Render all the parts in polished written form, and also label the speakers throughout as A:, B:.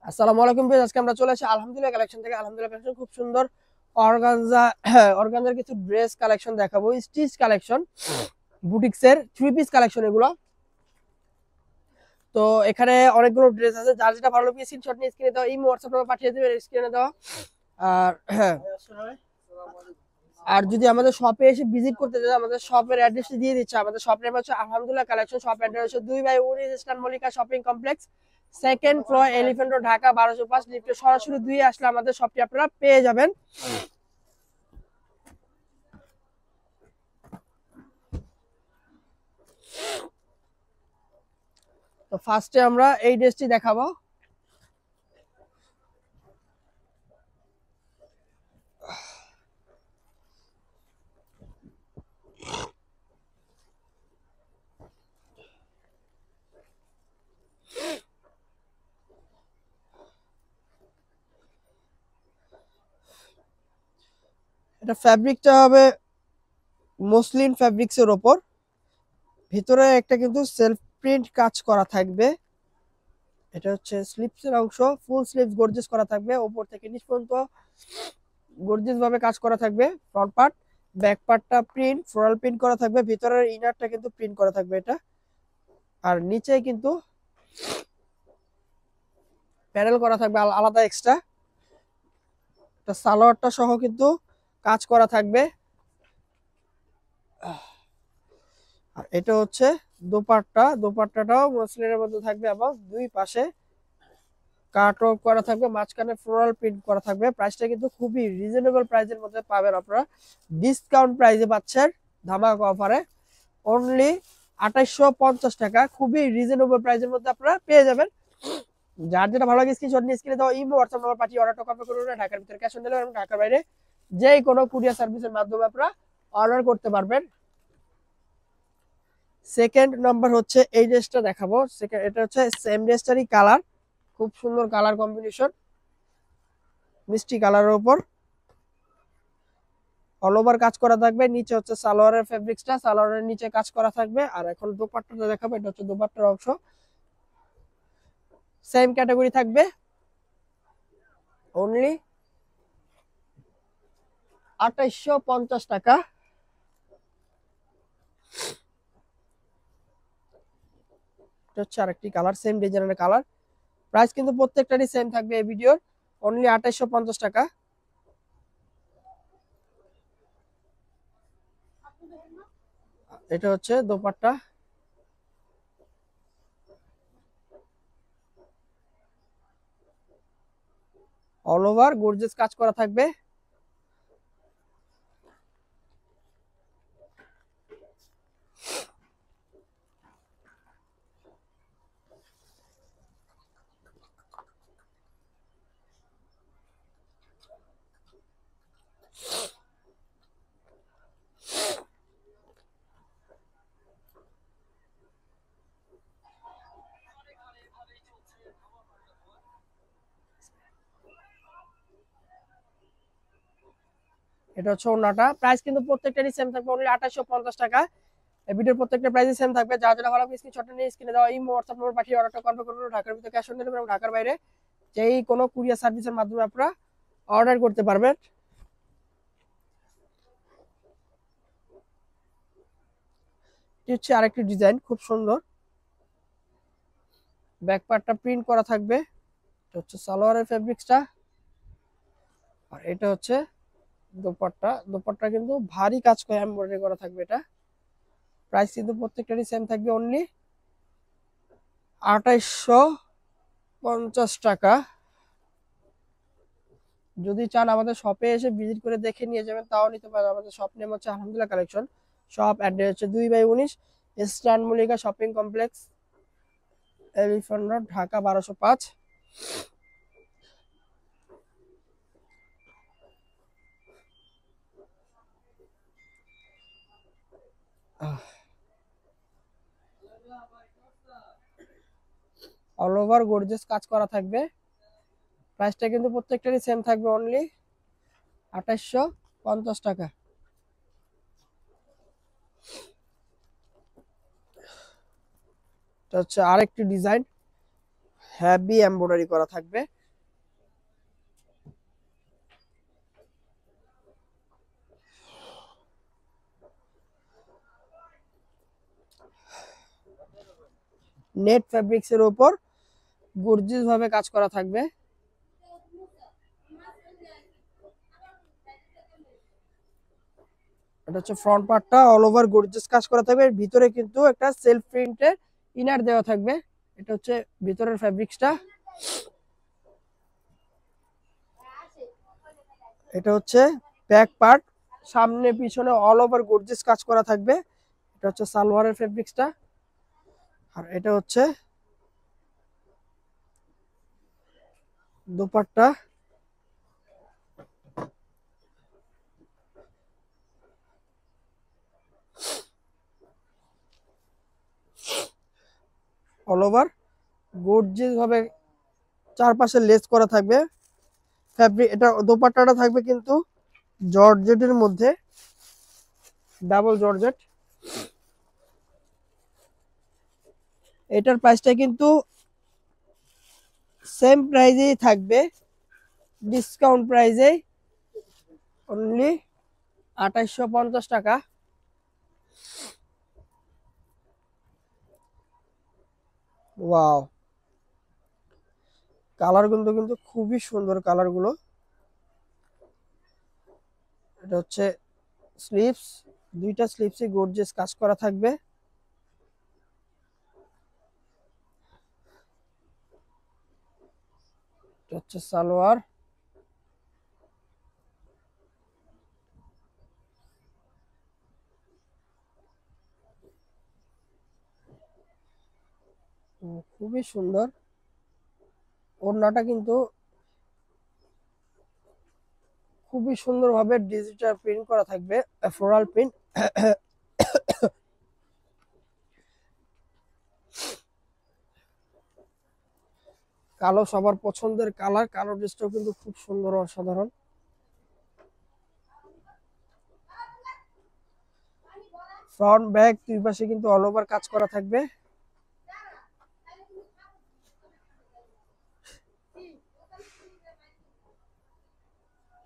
A: আসসালামু আলাইকুম ভাই, আজকে আমরা চলে আসি আলহামদুলিল্লাহ কালেকশন থেকে। আলহামদুলিল্লাহ কালেকশন খুব সুন্দর অর্গানজা অর্গানজার কিছু ড্রেস কালেকশন দেখাবো, স্টিচ কালেকশন, বুটিক্সের থ্রি পিস কালেকশন এগুলো। তো এখানে অনেকগুলো ড্রেস আছে, যার যেটা ভালো লাগবে স্ক্রিনশট নিয়ে স্ক্রিনে দাও, ইমো হোয়াটসঅ্যাপ নাম্বার পাঠিয়ে দেবেন স্ক্রিনে দাও। আর হ্যাঁ, আর যদি আমাদের শপে এসে ভিজিট করতে চান, আমাদের শপের অ্যাড্রেস দিয়ে দিচ্ছে। আমাদের শপ নেম হচ্ছে আলহামদুলিল্লাহ কালেকশন, শপ অ্যাড্রেস হচ্ছে 2/19 eastern Mallika shopping complex, second floor, elephant road, Dhaka 1205। লিফটে সরাসরি 2 আসলে আমাদের শপটি আপনারা পেয়ে যাবেন। তো ফার্স্টে আমরা এই ড্রেসটি দেখাবো। এটা ফ্যাব্রিকটা হবে মসলিন ফ্যাব্রিক্স এর উপর, ভিতরে একটা কিন্তু সেলফ প্রিন্ট কাজ করা থাকবে। এটা হচ্ছে স্লিপস এর অংশ, ফুল স্লিভস গর্জিয়াস করা থাকবে, উপর থেকে নিচ পর্যন্ত গর্জিয়াস ভাবে কাজ করা থাকবে। ফ্রন্ট পার্ট, ব্যাক পার্টটা প্রিন্ট, ফ্লোরাল প্রিন্ট করা থাকবে, ভিতরের ইনারটা কিন্তু প্রিন্ট করা থাকবে এটা। আর নিচে কিন্তু প্যানেল করা থাকবে আলাদা এক্সট্রা। এটা সালোয়ারটা সহ কিন্তু কাজ করা থাকবে। আর এটা হচ্ছে দোপাট্টা, দোপাট্টাটাও মসলিনের মধ্যে থাকবে এবং দুই পাশে কাট ওয়ার্ক করা থাকবে, মাঝখানে ফ্লোরাল প্রিন্ট করা থাকবে। প্রাইসটা কিন্তু খুবই রিজনেবল প্রাইসের মধ্যে পাবেন আপনারা, ডিসকাউন্ট প্রাইসে পাচ্ছেন ধামাকা অফারে, অনলি 2850 টাকা। খুবই রিজনেবল প্রাইসের মধ্যে আপনারা পেয়ে যাবেন। যার যেটা ভালো লাগে স্ক্রিনশট নিয়ে স্ক্রিনে দেওয়া ইমো হোয়াটসঅ্যাপ নাম্বার পাঠিয়ে অর্ডারটা কনফার্ম করুন। ঢাকার ভিতরে ক্যাশ অন ডেলিভারি এবং ঢাকার বাইরে যে কোনো কুরিয়ার সার্ভিসের মাধ্যমে আপনারা অর্ডার করতে পারবেন। সেকেন্ড নাম্বার হচ্ছে এই ড্রেসটা দেখাবো। এটা হচ্ছে সেম ড্রেসটারই কালার, খুব সুন্দর কালার কম্বিনেশন, মিষ্টি কালারের উপর অল ওভার কাজ করা থাকবে। নিচে হচ্ছে সালোয়ারের ফেব্রিক্সটা, সালোয়ারের নিচে কাজ করা থাকবে। আর এখন দোপাট্টাটা দেখাবো, এটা হচ্ছে দোপাট্টার অংশ, সেম ক্যাটাগরি থাকবে, অনলি 2850 টাকা। এটা হচ্ছে আরেকটি কালার, সেম ডিজাইনের কালার। প্রাইস কিন্তু প্রত্যেকটারই সেম থাকবে এই ভিডিওর, অনলি 2850 টাকা। এটা হচ্ছে দোপাট্টা, অল ওভার গর্জিয়াস কাজ করা থাকবে। এটা হচ্ছে ওড়নাটা। প্রাইস কিন্তু প্রত্যেকটারই সেম থাকবে, অনলি 2850 টাকা। এই ভিডিওর প্রত্যেকটা প্রাইসই সেম থাকবে। যা যেটা ভালো স্ক্রিনশট নিয়ে স্ক্রিনে দেওয়া ইমো হোয়াটসঅ্যাপ নাম্বার পাঠিয়ে অর্ডারটা কনফার্ম করুন। ঢাকার ভিতরে ক্যাশ অন ডেলিভারি এবং ঢাকার বাইরে যেই কোনো কুরিয়ার সার্ভিসের মাধ্যমে আপনারা অর্ডার করতে পারবেন। এটি হচ্ছে আরেকটি ডিজাইন, খুব সুন্দর, ব্যাক পার্টটা প্রিন্ট করা থাকবে। এটা হচ্ছে সালোয়ারের ফেব্রিক্সটা, আর এটা হচ্ছে দোপাট্টা। দোপাট্টা কিন্তু ভারী কাজ করে এমব্রয়ডারি করা থাকবে এটা। প্রাইস কিন্তু প্রত্যেকটারই সেম থাকবে, অনলি 2850 টাকা। যদি চান আমাদের শপে এসে ভিজিট করে দেখে নিয়ে যাবেন তাও নিতে পারেন। আমাদের শপ নেম হচ্ছে আলহামদুলিল্লাহ কালেকশন, শপ অ্যাড্রেস হচ্ছে 2/19 eastern Mallika shopping complex, elephant road, Dhaka 1205। All over gorgeous কাজ করা থাকবে। প্রাইসটা কিন্তু প্রত্যেকটারই সেম থাকবে, অনলি 2850 টাকা। এটা হচ্ছে আরেকটি ডিজাইন, হেভি এমব্রয়ডারি করা থাকবে। নেট ফেব্রিক্স এর উপর গর্জিয়াস ভাবে কাজ করা থাকবে। এটা হচ্ছে ফ্রন্ট পার্টটা, অল ওভার গর্জিয়াস কাজ করা থাকবে। এর ভিতরে কিন্তু একটা সেলফ প্রিন্টের ইনার দেওয়া থাকবে। এটা হচ্ছে ভিতরের ফেব্রিক্সটা। এটা হচ্ছে ব্যাক পার্ট, সামনে পিছনে অল ওভার গর্জিয়াস কাজ করা থাকবে। এটা হচ্ছে সালোয়ারের ফেব্রিক্সটা। আর এটা হচ্ছে দোপাট্টা। অল ওভার গর্জিয়াস ভাবে চারপাশে লেস করা থাকবে। ফ্যাব্রিক এটা দোপাট্টাটা থাকবে কিন্তু জর্জেটের মধ্যে, ডাবল জর্জেট। এটার প্রাইসটা কিন্তু সেম প্রাইজেই থাকবে, ডিসকাউন্ট প্রাইজে অনলি 2850 টাকা। ওয়াও, কালার কিন্তু কিন্তু খুবই সুন্দর কালার গুলো। এটা হচ্ছে স্লিভস, দুইটা স্লিভসে গর্জিয়াস কাজ করা থাকবে। এটা হচ্ছে সালোয়ার। খুবই সুন্দর। ওড়নাটা কিন্তু খুবই সুন্দরভাবে ডিজিটাল প্রিন্ট করা থাকবে, ফ্লোরাল প্রিন্ট। কালো সবার পছন্দের কালার, কালো ড্রেসটাও কিন্তু খুব সুন্দর, অসাধারণ। ফ্রন্ট ব্যাক দুই পাশে কিন্তু অল ওভার কাজ করা থাকবে।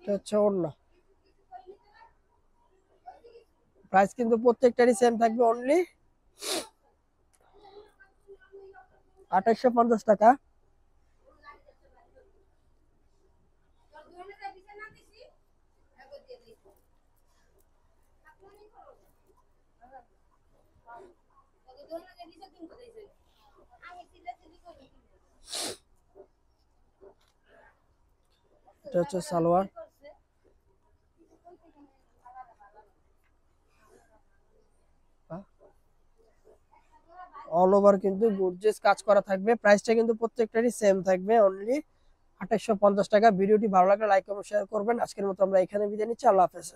A: এটা হচ্ছে ওড়না। প্রাইস কিন্তু প্রত্যেকটারই সেম থাকবে, অনলি 2850 টাকা। এটা হচ্ছে সালোয়ার। অল ওভার কিন্তু গর্জিয়াস কাজ করা থাকবে। প্রাইসটা কিন্তু প্রত্যেকটারই সেম থাকবে, অনলি 2850 টাকা। ভিডিওটি ভালো লাগলে লাইক এবং শেয়ার করবেন। আজকের মতো আমরা এখানে বিদায় নিচ্ছি। আল্লাহ হাফেজ।